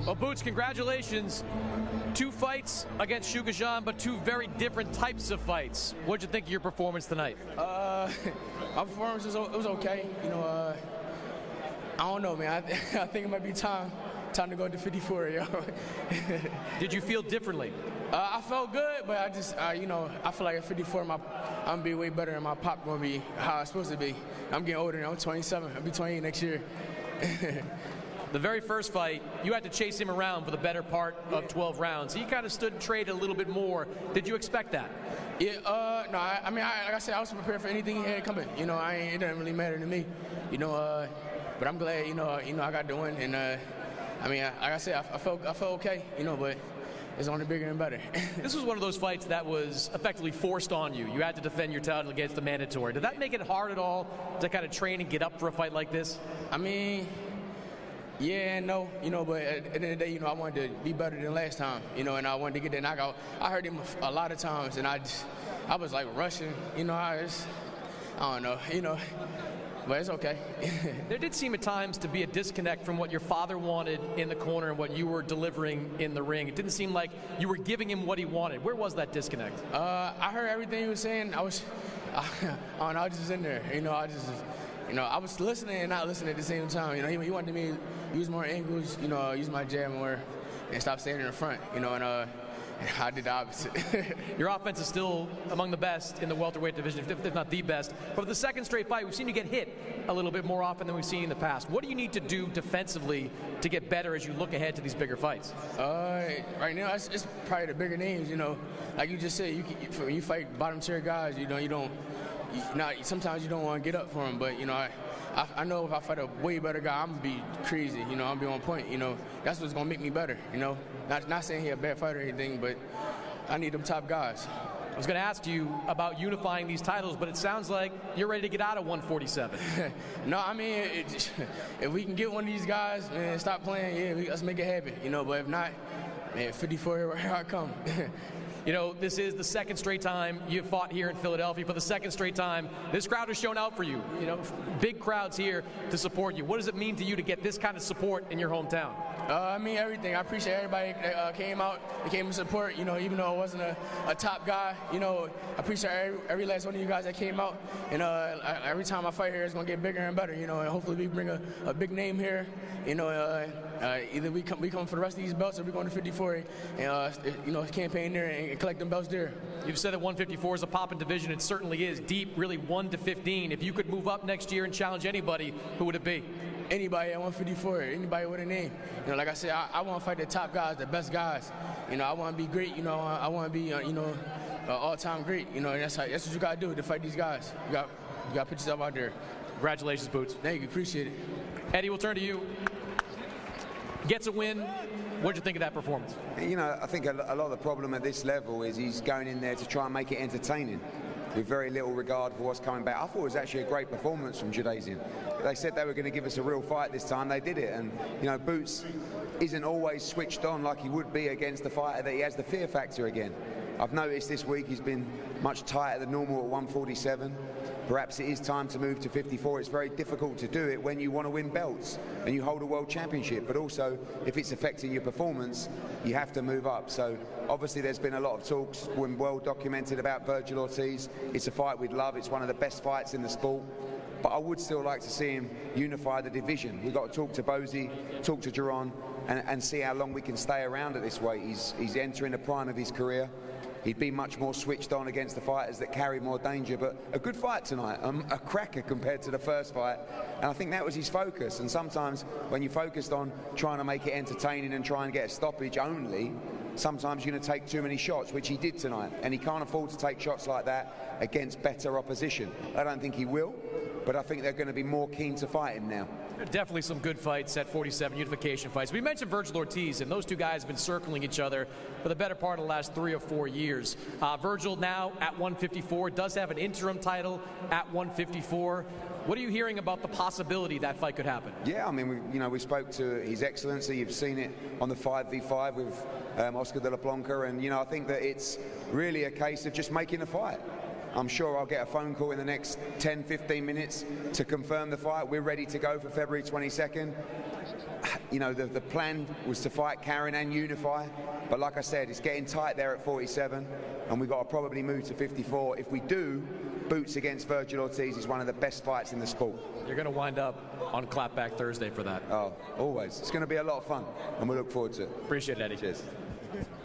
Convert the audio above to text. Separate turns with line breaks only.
Well, Boots, congratulations. 2 fights against Shugajan, but 2 very different types of fights. What'd you think of your performance tonight?
My performance was okay. I don't know, man. I think it might be time to go to 54, yo.
Did you feel differently?
I felt good, but I feel like at 54, I'm gonna be way better, and my pop gonna be how it's supposed to be. I'm getting older now. I'm 27. I'll be 28 next year.
The very first fight, you had to chase him around for the better part of 12 rounds. He kind of stood and traded a little bit more. Did you expect that?
Yeah, no, like I said, I was prepared for anything he had coming. It doesn't really matter to me, but I'm glad, I got the win, and like I said, I felt okay, but it's only bigger and better.
This was one of those fights that was effectively forced on you. You had to defend your title against the mandatory. Did that make it hard at all to kind of train and get up for a fight like this?
Yeah and no, but at the end of the day, I wanted to be better than last time, and I wanted to get that knockout. I heard him a lot of times, and I was like rushing, I don't know, but it's okay.
There did seem at times to be a disconnect from what your father wanted in the corner and what you were delivering in the ring. It didn't seem like you were giving him what he wanted. Where was that disconnect?
I heard everything he was saying. I was just in there, I was listening and not listening at the same time. He wanted me to use more angles, use my jab more, and stop standing in front, and I did the opposite.
Your offense is still among the best in the welterweight division, if not the best. But for the second straight fight, we've seen you get hit a little bit more often than we've seen in the past. What do you need to do defensively to get better as you look ahead to these bigger fights?
Right now, it's probably the bigger names, Like you just said, when you fight bottom-tier guys, sometimes you don't want to get up for them, but I know if I fight a way better guy, I'm gonna be crazy. I'm gonna be on point. That's what's gonna make me better. Not saying he's a bad fighter or anything, but I need them top guys.
I was going to ask you about unifying these titles, but it sounds like you're ready to get out of 147.
No, if we can get one of these guys and stop playing, let's make it happen. But if not, 54, here I come.
This is the second straight time you've fought here in Philadelphia. For the second straight time, this crowd has shown out for you. Big crowds here to support you. What does it mean to you to get this kind of support in your hometown?
Everything. I appreciate everybody that came out. They came to support, even though I wasn't a top guy. I appreciate every last one of you guys that came out. And every time I fight here, it's going to get bigger and better, and hopefully we bring a big name here. Either we come for the rest of these belts or we're going to 54 and, campaign there and collect them belts there.
You've said that 154 is a poppin' division. It certainly is. Deep, really 1 to 15. If you could move up next year and challenge anybody, who would it be?
Anybody at 154, anybody with a name. Like I said, I want to fight the top guys, the best guys. I want to be great. I want to be, all-time great. That's what you got to do to fight these guys. You got to put yourself out there.
Congratulations, Boots.
Thank you. Appreciate it.
Eddie, we'll turn to you. Gets a win. What did you think of that performance?
I think a lot of the problem at this level is he's going in there to try and make it entertaining with very little regard for what's coming back. I thought it was actually a great performance from Jadazian. They said they were going to give us a real fight this time. They did it. And, Boots isn't always switched on like he would be against the fighter that he has the fear factor again. I've noticed this week he's been much tighter than normal at 147. Perhaps it is time to move to 54. It's very difficult to do it when you want to win belts and you hold a world championship, but also if it's affecting your performance, you have to move up. So obviously there's been a lot of talks, when well documented, about Virgil Ortiz. It's a fight we'd love. It's one of the best fights in the sport. But I would still like to see him unify the division. We've got to talk to Bozy, talk to Duran, and see how long we can stay around at this weight. He's entering the prime of his career. He'd be much more switched on against the fighters that carry more danger, but a good fight tonight, a cracker compared to the first fight, and I think that was his focus. And sometimes when you're focused on trying to make it entertaining and try and get a stoppage only, sometimes you're going to take too many shots, which he did tonight, and he can't afford to take shots like that against better opposition. I don't think he will, but I think they're going to be more keen to fight him now.
Definitely some good fights at 47, unification fights. We mentioned Virgil Ortiz, and those two guys have been circling each other for the better part of the last 3 or 4 years. Virgil now at 154, does have an interim title at 154. What are you hearing about the possibility that fight could happen?
Yeah, we spoke to His Excellency. You've seen it on the 5v5 with Oscar de la Blanca, and I think that it's really a case of just making a fight. I'm sure I'll get a phone call in the next 10-15 minutes to confirm the fight. We're ready to go for February 22nd. you know, the plan was to fight Karen and Unify, but like I said, it's getting tight there at 47, and we've got to probably move to 54. If we do, Boots against Virgil Ortiz is one of the best fights in the sport.
You're going to wind up on Clapback Thursday for that.
Oh, always. It's going to be a lot of fun, and we look forward to it.
Appreciate it, Eddie.
Cheers.